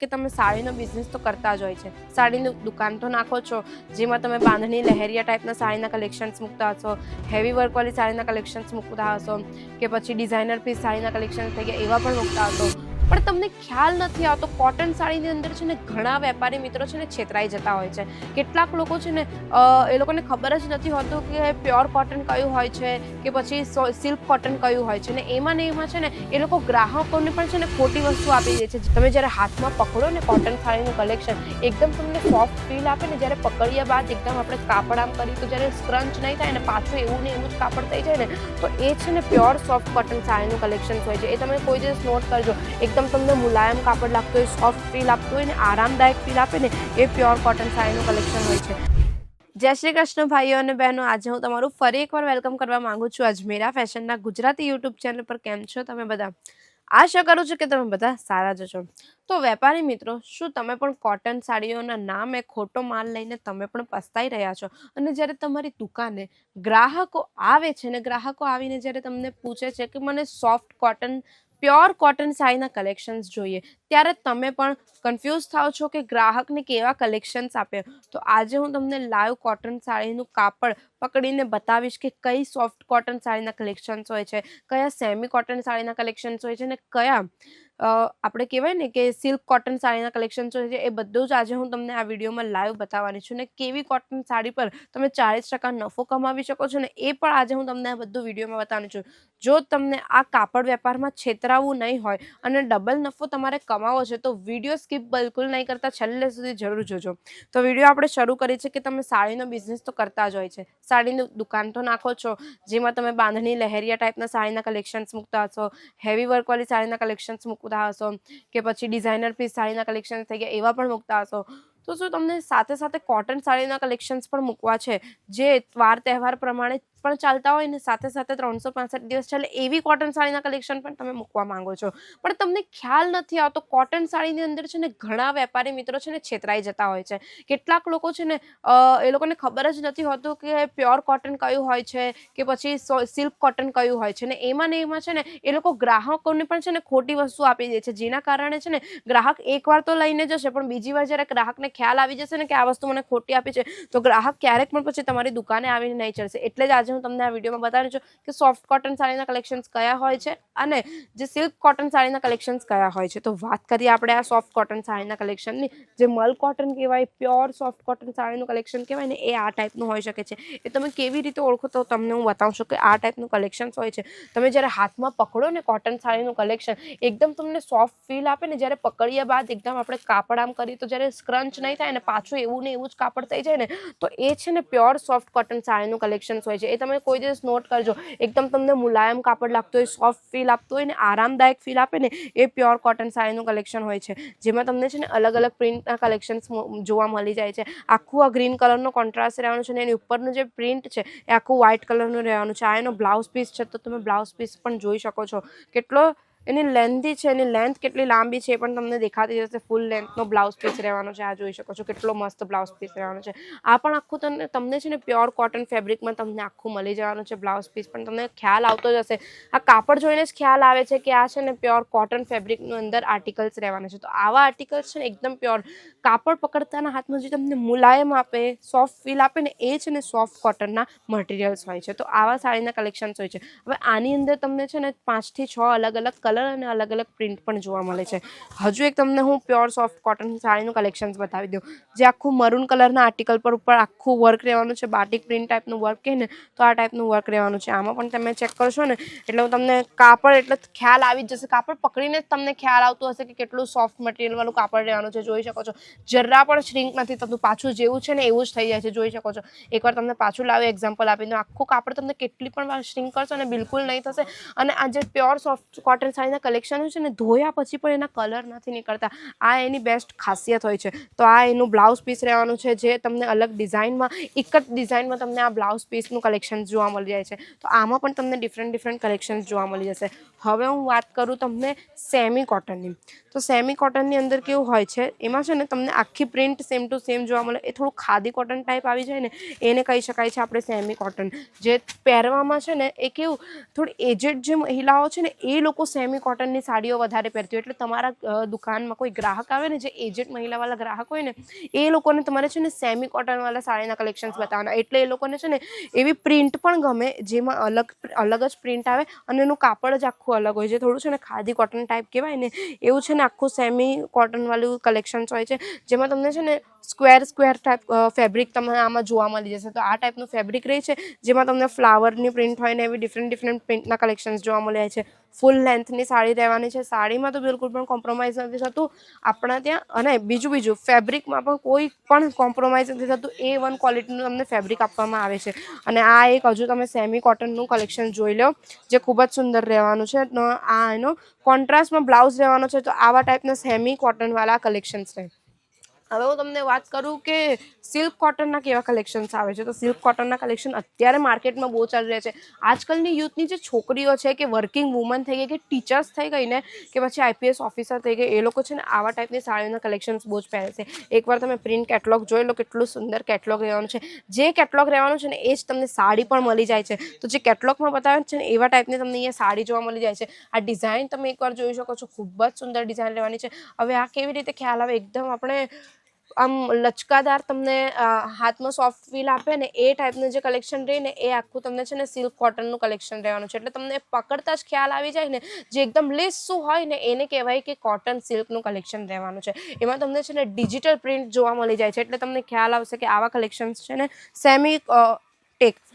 કે તમે સાડીનો બિઝનેસ તો કરતા જ હોય છે. સાડીની દુકાન તો નાખો છો, જેમાં તમે બાંધણી લહેરિયા ટાઈપના સાડીના કલેક્શન્સ મૂકતા હશો, હેવી વર્કવાળી સાડીના કલેક્શન્સ મૂકતા હશો, કે પછી ડિઝાઇનર પીસ સાડીના કલેક્શન્સ થઈ ગયા એવા પણ મૂકતા હશો. પણ તમને ખ્યાલ નથી આવતો કોટન સાડીની અંદર છે ને ઘણા વેપારી મિત્રો છે ને છેતરાઈ જતા હોય છે. કેટલાક લોકો છે ને એ લોકોને ખબર જ નથી હોતું કે પ્યોર કોટન કયું હોય છે કે પછી સિલ્ક કોટન કયું હોય છે. ને એમાં છે ને એ લોકો ગ્રાહકોને પણ છે ને ખોટી વસ્તુ આપી દે છે. તમે જ્યારે હાથમાં પકડો ને કોટન સાડીનું કલેક્શન, એકદમ તમને સોફ્ટ ફીલ આપે ને, જ્યારે પકડ્યા બાદ એકદમ આપણે કાપડ આમ કરીએ તો જ્યારે સ્ક્રંચ નહીં થાય ને પાછું એવું ને એવું જ કાપડ થઈ જાય ને, તો એ છે ને પ્યોર સોફ્ટ કોટન સાડીનું કલેક્શન હોય છે. એ તમે કોઈ દિવસ નોટ કરજો. એકદમ તમને મુલાયમ કાપડ લાગતું હોય, સોફ્ટ ફીલ આપતું હોય ને આરામદાયક ફીલ આપે ને, એ પ્યોર કોટન સાડીનું કલેક્શન હોય છે. જય શ્રી કૃષ્ણ ભાઈઓ અને બહેનો, આજે હું તમારું ફરી એકવાર વેલકમ કરવા માંગુ છું અજમેરા ફેશનના ગુજરાતી યુટ્યુબ ચેનલ પર. કેમ છો તમે બધા? આશા કરું છું કે તમે બધા સારા જ છો. તો વેપારી મિત્રો, શું તમે પણ કોટન સાડીઓના નામે ખોટો માલ લઈને તમે પણ પસ્તાઈ રહ્યા છો? અને જ્યારે તમારી દુકાને ગ્રાહકો આવે છે ને, ગ્રાહકો આવીને જ્યારે તમને પૂછે છે કે મને સોફ્ટ કોટન પ્યોર કોટન સાડીના કલેક્શન્સ જોઈએ, ત્યારે તમે પણ કન્ફ્યુઝ થાઓ છો કે ગ્રાહકને કેવા કલેક્શન્સ આપે. તો આજે હું તમને લાઈવ કોટન સાડીનું કાપડ પકડીને બતાવીશ કે કઈ સોફ્ટ કોટન સાડીના કલેક્શન્સ હોય છે, કયા સેમી કોટન સાડીના કલેક્શન્સ હોય છે, ને કયા આપણે કહેવાય ને કે સિલ્ક કોટન સાડીના કલેક્શન્સ હોય છે. એ બધું જ આજે હું તમને આ વિડીયોમાં લાઈવ બતાવવાની છું. ને કેવી કોટન સાડી પર તમે 40% નફો કમાવી શકો છો ને, એ પણ આજે હું તમને આ બધું વિડીયોમાં બતાવવાની છું. જો તમને આ કાપડ વેપારમાં છેતરાવું નહીં હોય અને ડબલ નફો તમારે કમાવો છે, તો વિડીયો સ્કીપ બિલકુલ નહીં કરતા, છેલ્લે સુધી જરૂર જોજો. તો વિડીયો આપણે શરૂ કરીએ છીએ કે તમે સાડીનો બિઝનેસ તો કરતા જ હોય છે. સાડીની દુકાન તો નાખો છો, જેમાં તમે બાંધણી લહેરિયા ટાઈપના સાડીના કલેક્શન્સ મૂકતા હશો, હેવી વર્કવાળી સાડીના કલેક્શન્સ મૂકતા હશો, કે પછી ડિઝાઇનર પીસ સાડીના કલેક્શન્સ થઈ ગયા એવા પણ મૂકતા હશો. તો શું તમને સાથે સાથે કોટન સાડીના કલેક્શન્સ પણ મૂકવા છે, જે વાર તહેવાર પ્રમાણે પણ ચાલતા હોય ને, સાથે સાથે 365 દિવસ ચાલે એવી કોટન સાડીના કલેક્શન પણ તમે મૂકવા માંગો છો? પણ તમને ખ્યાલ નથી આવતો કોટન સાડીની અંદર છે ને ઘણા વેપારી મિત્રો છે ને છેતરાઈ જતા હોય છે. કેટલાક લોકો છે ને એ લોકોને ખબર જ નથી હોતું કે પ્યોર કોટન કયું હોય છે કે પછી સિલ્ક કોટન કયું હોય છે. ને એમાં છે ને એ લોકો ગ્રાહકોને પણ છે ને ખોટી વસ્તુ આપી દે છે, જેના કારણે છે ને ગ્રાહક એકવાર તો લઈને જશે, પણ બીજી વાર જ્યારે ગ્રાહકને ખ્યાલ આવી જશે ને કે આ વસ્તુ મને ખોટી આપી છે, તો ગ્રાહક ક્યારેક પણ પછી તમારી દુકાને આવીને નહીં ચડશે. એટલે જ આજે હું તમને આ વિડીયોમાં બતાવવાની છું કે સોફ્ટ કોટન સાડીના કલેક્શન્સ કયા હોય છે અને જે સિલ્ક કોટન સાડીના કલેક્શન્સ કયા હોય છે. તો વાત કરીએ આપણે આ સોફ્ટ કોટન સાડીના કલેક્શનની. જે મલ કોટન કહેવાય, પ્યોર સોફ્ટ કોટન સાડીનું કલેક્શન કહેવાય ને, એ આ ટાઈપનું હોઈ શકે છે. એ તમે કેવી રીતે ઓળખો તો તમને હું બતાવું છું કે આ ટાઈપનું કલેક્શન્સ હોય છે. તમે જ્યારે હાથમાં પકડો ને કોટન સાડીનું કલેક્શન, એકદમ તમને સોફ્ટ ફીલ આપે ને, જ્યારે પકડ્યા બાદ એકદમ આપણે કાપડ આમ કરીએ તો જ્યારે સ્ક્રંચ નહીં થાય ને પાછું એવું ને એવું જ કાપડ થઈ જાય ને, તો એ છે ને પ્યોર સોફ્ટ કોટન સાડીનું કલેક્શન્સ હોય છે. એ તમે કોઈ દિવસ નોટ કરજો. એકદમ તમને મુલાયમ કાપડ લાગતું હોય, સોફ્ટ ફીલ આપતું હોય ને આરામદાયક ફીલ આપે ને, એ પ્યોર કોટન સાડીનું કલેક્શન હોય છે. જેમાં તમને છે ને અલગ અલગ પ્રિન્ટના કલેક્શન્સ જોવા મળી જાય છે. આખું આ ગ્રીન કલરનો કોન્ટ્રાસ્ટ રહેવાનું છે, ને એની ઉપરનું જે પ્રિન્ટ છે એ આખું વ્હાઇટ કલરનું રહેવાનું છે. આ એનો બ્લાઉઝ પીસ છે, તો તમે બ્લાઉઝ પીસ પણ જોઈ શકો છો કેટલો એની લેન્થી છે. એની લેન્થ કેટલી લાંબી છે એ પણ તમને દેખાતી જશે. ફૂલ લેન્થનો બ્લાઉઝ પીસ રહેવાનો છે. આ જોઈ શકો છો કેટલો મસ્ત બ્લાઉઝ પીસ રહેવાનો છે. આ પણ આખું તમને છે ને પ્યોર કોટન ફેબ્રિકમાં તમને આખું મળી જવાનું છે. બ્લાઉઝ પીસ પણ તમને ખ્યાલ આવતો જ હશે. આ કાપડ જોઈને જ ખ્યાલ આવે છે કે આ છે ને પ્યોર કોટન ફેબ્રિકનું અંદર આર્ટિકલ્સ રહેવાના છે. તો આવા આર્ટિકલ્સ છે ને એકદમ પ્યોર કાપડ પકડતાના હાથમાં જે તમને મુલાયમ આપે, સોફ્ટ ફીલ આપે ને, એ છે ને સોફ્ટ કોટનના મટીરિયલ્સ હોય છે. તો આવા સાડીના કલેક્શન્સ હોય છે. હવે આની અંદર તમને છે ને 5 થી 6 અલગ અલગ કલર અને અલગ અલગ પ્રિન્ટ પણ જોવા મળે છે. હજુ એક તમને હું પ્યોર સોફ્ટ કોટન સાડીનું કલેક્શન્સ બતાવી દઉં, જે આખું મરૂન કલરના આર્ટિકલ પર ઉપર આખું વર્ક રહેવાનું છે. બાટિક પ્રિન્ટ ટાઈપનું વર્ક કહે ને, તો આ ટાઈપનું વર્ક રહેવાનું છે. આમાં પણ તમે ચેક કરશો ને એટલે હું તમને કાપડ એટલે ખ્યાલ આવી જ જશે. કાપડ પકડીને જ તમને ખ્યાલ આવતું હશે કે કેટલું સોફ્ટ મટીરિયલવાળું કાપડ રહેવાનું છે. જોઈ શકો છો જરા પણ શ્રિંક નથી થતું, પાછું જેવું છે ને એવું જ થઈ જાય છે. જોઈ શકો છો. એકવાર તમને પાછું લાવી એક્ઝામ્પલ આપીને, આખું કાપડ તમને કેટલી પણ વાર શ્રિંક કરશો ને બિલકુલ નહીં થશે. અને આ જે પ્યોર સોફ્ટ કોટન સાડીના કલેક્શન છે ને, ધોયા પછી પણ એના કલર નથી નીકળતા. આ એની બેસ્ટ ખાસિયત હોય છે. તો આ એનું બ્લાઉઝ પીસ રહેવાનું છે, જે તમને અલગ ડિઝાઇનમાં, એક જ ડિઝાઇનમાં તમને આ બ્લાઉઝ પીસનું કલેક્શન જોવા મળી જાય છે. તો આમાં પણ તમને ડિફરન્ટ કલેક્શન્સ જોવા મળી જશે. હવે હું વાત કરું તમને સેમી કોટનની. તો સેમી કોટનની અંદર કેવું હોય છે, એમાં છે ને તમને આખી પ્રિન્ટ સેમ ટુ સેમ જોવા મળે. એ થોડું ખાદી કોટન ટાઈપ આવી જાય ને, એને કહી શકાય છે આપણે સેમી કોટન. જે પહેરવામાં છે ને એ કેવું થોડી એજેડ જે મહિલાઓ છે ને, એ લોકો સેમી સેમી કોટનની સાડીઓ વધારે પહેરતી હોય. એટલે તમારા દુકાનમાં કોઈ ગ્રાહક આવે ને જે એજેડ મહિલાવાળા ગ્રાહક હોય ને એ લોકોને તમારે છે ને સેમી કોટનવાળા સાડીના કલેક્શન્સ બતાવવાના. એટલે એ લોકોને છે ને એવી પ્રિન્ટ પણ ગમે જેમાં અલગ જ પ્રિન્ટ આવે અને એનું કાપડ જ આખું અલગ હોય છે. થોડું છે ને ખાદી કોટન ટાઈપ કહેવાય ને એવું છે ને આખું સેમી કોટનવાળું કલેક્શન્સ હોય છે જેમાં તમને છે ને સ્ક્વેર ટાઈપ ફેબ્રિક તમને આમાં જોવા મળી જશે. તો આ ટાઈપનું ફેબ્રિક રહે છે જેમાં તમને ફ્લાવરની પ્રિન્ટ હોય ને એવી ડિફરન્ટ પ્રિન્ટના કલેક્શન્સ જોવા મળે છે. ફૂલ લેન્થની સાડી રહેવાની છે. સાડીમાં તો બિલકુલ પણ કોમ્પ્રોમાઇઝ નથી થતું આપણા ત્યાં. અને બીજું ફેબ્રિકમાં પણ કોઈ પણ કોમ્પ્રોમાઇઝ નથી થતું. A1 ક્વોલિટીનું તમને ફેબ્રિક આપવામાં આવે છે. અને આ એક હજુ તમે સેમી કોટનનું કલેક્શન જોઈ લો જે ખૂબ જ સુંદર રહેવાનું છે. આ એનો કોન્ટ્રાસ્ટમાં બ્લાઉઝ રહેવાનો છે. તો આવા ટાઈપના સેમી કોટનવાળા કલેક્શન્સ રહે. હવે હું તમને વાત કરું કે સિલ્ક કોટનના કેવા કલેક્શન્સ આવે છે. તો સિલ્ક કોટનના કલેક્શન અત્યારે માર્કેટમાં બહુ ચાલી રહ્યા છે. આજકાલની યુથની જે છોકરીઓ છે કે વર્કિંગ વુમન થઈ ગઈ કે ટીચર્સ થઈ ગઈ ને કે પછી IPS ઓફિસર થઈ ગઈ એ લોકો છે ને આવા ટાઈપની સાડીઓના કલેક્શન્સ બહુ જ પહેરે છે. એકવાર તમે પ્રિન્ટ કેટલોગ જોઈ લો કેટલું સુંદર કેટલોગ રહેવાનું છે. જે કેટલોગ રહેવાનું છે ને એ જ તમને સાડી પણ મળી જાય છે. તો જે કેટલોગમાં બતાવે છે ને એવા ટાઈપની તમને અહીંયા સાડી જોવા મળી જાય છે. આ ડિઝાઇન તમે એકવાર જોઈ શકો છો. ખૂબ જ સુંદર ડિઝાઇન રહેવાની છે. હવે આ કેવી રીતે ખ્યાલ આવે એકદમ આપણે આમ લચકાદાર તમને હાથમાં સોફ્ટ ફીલ આપે ને એ ટાઈપનું જે કલેક્શન રહે ને એ આખું તમને છે ને સિલ્ક કોટનનું કલેક્શન રહેવાનું છે. એટલે તમને પકડતા જ ખ્યાલ આવી જાય ને જે એકદમ લીસું હોય ને એને કહેવાય કે કોટન સિલ્કનું કલેક્શન રહેવાનું છે. એમાં તમને છે ને ડિજિટલ પ્રિન્ટ જોવા મળી જાય છે. એટલે તમને ખ્યાલ આવશે કે આવા કલેક્શન્સ છે ને સેમી ટેક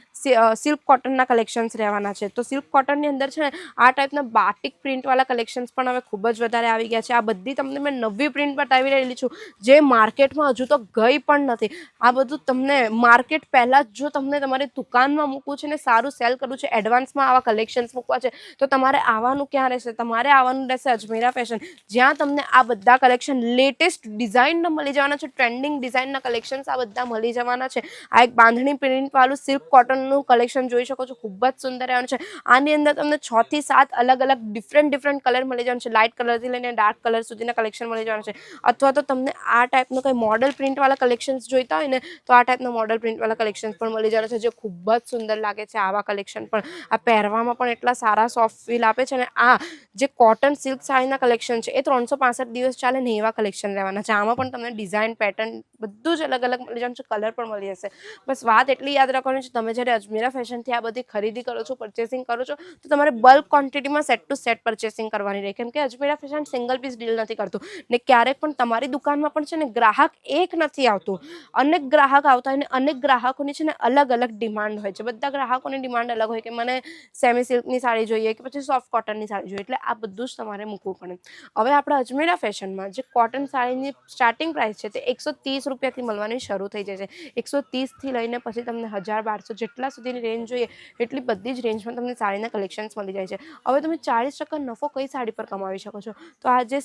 સિલ્ક કોટનના કલેક્શન્સ રહેવાના છે. તો સિલ્ક કોટનની અંદર છે ને આ ટાઈપના બાટિક પ્રિન્ટવાળા કલેક્શન્સ પણ હવે ખૂબ જ વધારે આવી ગયા છે. આ બધી તમને મેં નવી પ્રિન્ટ બતાવી રહેલી છું જે માર્કેટમાં હજુ તો ગઈ પણ નથી. આ બધું તમને માર્કેટ પહેલાં જ જો તમને તમારી દુકાનમાં મૂકવું છે ને સારું સેલ કરવું છે એડવાન્સમાં આવા કલેક્શન્સ મૂકવા છે તો તમારે આવવાનું ક્યાં રહેશે? તમારે આવવાનું રહેશે અજમેરા ફેશન જ્યાં તમને આ બધા કલેક્શન લેટેસ્ટ ડિઝાઇનના મળી જવાના છે. ટ્રેન્ડિંગ ડિઝાઇનના કલેક્શન્સ આ બધા મળી જવાના છે. આ એક બાંધણી પ્રિન્ટવાળું સિલ્ક કોટનનું કલેક્શન જોઈ શકો છો. ખૂબ જ સુંદર રહેવાનું છે. આની અંદર તમને 6 થી 7 અલગ ડિફરન્ટ કલર મળી જવાનું છે. લાઇટ કલરથી લઈને ડાર્ક કલર સુધીના કલેક્શન મળી જવાના છે. અથવા તો તમને આ ટાઈપનું કંઈ મોડલ પ્રિન્ટવાળા કલેક્શન્સ જોઈતા હોય ને તો આ ટાઈપના મોડલ પ્રિન્ટવાળા કલેક્શન્સ પણ મળી જવાના છે જે ખૂબ જ સુંદર લાગે છે. આવા કલેક્શન પણ આ પહેરવામાં પણ એટલા સારા સોફ્ટ ફીલ આપે છે. ને આ જે કોટન સિલ્ક સાડીના કલેક્શન છે એ 365 દિવસ ચાલે ને એવા કલેક્શન રહેવાના છે. આમાં પણ તમને ડિઝાઇન પેટર્ન બધું જ અલગ મળી જવાનું છે. કલર પણ મળી જશે. બસ વાત એટલી યાદ રાખવાની છે તમે જ્યારે અજમેરા ફેશનથી આ બધી ખરીદી કરો છો પરચેસિંગ કરો છો તો તમારે બલ્ક ક્વોન્ટિટીમાં સેટ ટુ સેટ પરચેસિંગ કરવાની રહે. કેમ કે Ajmera fashion single piece deal નથી કરતું ને ક્યારેક પણ તમારી દુકાનમાં પણ છે ને ગ્રાહક એક નથી આવતું. અનેક ગ્રાહક આવતા હોય ને અનેક ગ્રાહકોની છે ને અલગ ડિમાન્ડ હોય છે. બધા ગ્રાહકોની ડિમાન્ડ અલગ હોય કે મને સેમી સિલ્કની સાડી જોઈએ કે પછી સોફ્ટ કોટનની સાડી જોઈએ. એટલે આ બધું જ તમારે મૂકવું પડે. હવે આપણા અજમેરા ફેશનમાં જે કોટન સાડીની સ્ટાર્ટિંગ પ્રાઇસ છે તે 130 રૂપિયાથી મળવાની શરૂ થઈ જાય છે. 130થી લઈને પછી તમને 1000-1200 જેટલા સુધીની રેન્જ જોઈએ એટલી બધી જ રેન્જમાં તમને સાડીના કલેક્શન્સ મળી જાય છે. હવે તમે 40% નફો કઈ સાડી પર કમાવી શકો છો? તો આ જે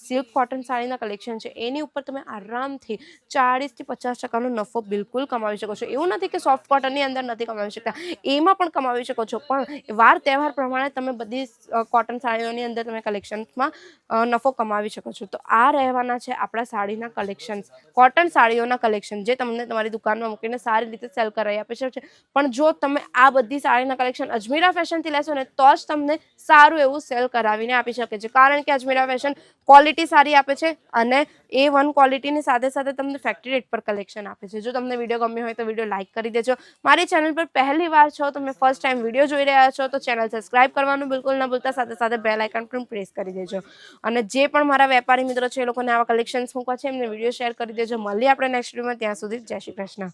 સિલ્ક કોટન સાડીના કલેક્શન છે એની ઉપર તમે આરામથી 40 થી 50% નફો બિલકુલ કમાવી શકો છો. એવું નથી કે સોફ્ટ કોટનની અંદર નથી કમાવી શકતા, એમાં પણ કમાવી શકો છો. પણ વાર તહેવાર પ્રમાણે તમે બધી કોટન સાડીઓની અંદર તમે કલેક્શન્સમાં નફો કમાવી શકો છો. તો આ રહેવાના છે આપણા સાડીના કલેક્શન્સ, કોટન સાડીઓના કલેક્શન જે તમને તમારી દુકાનમાં મૂકીને સારી રીતે સેલ કરાવી આપી શકે છે. પણ જો તમે આ બધી સાડીના કલેક્શન અજમેરા ફેશનથી લેશો ને તો જ તમને સારું એવું સેલ કરાવીને આપી શકે છે. કારણ કે અજમેરા ફેશન ક્વોલિટી સારી આપે છે અને A1 ક્વોલિટીની સાથે સાથે તમને ફેક્ટરી રેટ પર કલેક્શન આપે છે. જો તમને વિડીયો ગમ્યો હોય તો વિડીયો લાઇક કરી દેજો. મારી ચેનલ પર પહેલી વાર છો, તમે ફર્સ્ટ ટાઈમ વિડીયો જોઈ રહ્યા છો તો ચેનલ સબસ્ક્રાઇબ કરવાનું બિલકુલ ના ભૂલતા. સાથે બેલ આઇકન પણ પ્રેસ કરી દેજો. અને જે પણ મારા વેપારી મિત્રો છે એ લોકોને આવા કલેક્શન્સ મૂકવા છે એમને વિડીયો શેર કરી દેજો. મળીએ આપણે નેક્સ્ટ વિડીયોમાં. ત્યાં સુધી જય શ્રી કૃષ્ણ.